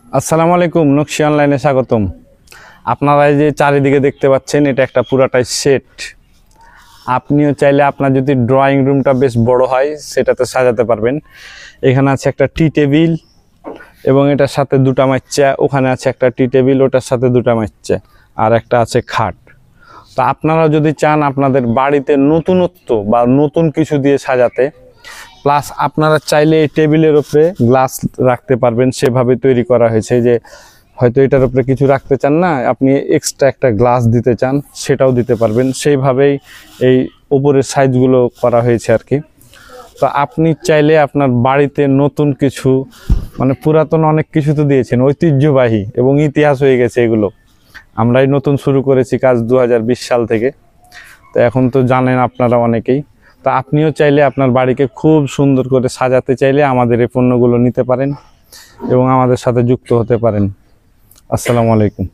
আসসালামু আলাইকুম, নকশি অনলাইনে স্বাগতম। আপনারা এই যে চারিদিকে দেখতে পাচ্ছেন, এটা একটা পুরাটাই সেট। আপনিও চাইলে আপনার যদি ড্রয়িং রুমটা বেশ বড় হয় সেটাতে সাজাতে পারবেন। এখানে আছে একটা টি টেবিল এবং এটার সাথে দুটা মাইচা, ওখানে আছে একটা টি টেবিল, ওটার সাথে দুটা মাইচা, আর একটা আছে খাট। তো আপনারা যদি চান আপনাদের বাড়িতে নতুনত্ব বা নতুন কিছু দিয়ে সাজাতে, প্লাস আপনারা চাইলে এই টেবিলের উপরে গ্লাস রাখতে পারবেন, সেভাবে তৈরি করা হয়েছে। যে হয়তো এটার উপরে কিছু রাখতে চান না, আপনি এক্সট্রা একটা গ্লাস দিতে চান, সেটাও দিতে পারবেন। সেইভাবেই এই উপরের সাইজগুলো করা হয়েছে আর কি। তো আপনি চাইলে আপনার বাড়িতে নতুন কিছু, মানে পুরাতন অনেক কিছু তো দিয়েছেন, ঐতিহ্যবাহী এবং ইতিহাস হয়ে গেছে এগুলো। আমরাই নতুন শুরু করেছি কাজ 2020 সাল থেকে। তো এখন তো জানেন আপনারা অনেকেই। তো আপনিও চাইলে আপনার বাড়িকে খুব সুন্দর করে সাজাতে চাইলে আমাদের এই পণ্যগুলো নিতে পারেন এবং আমাদের সাথে যুক্ত হতে পারেন। আসসালামু আলাইকুম।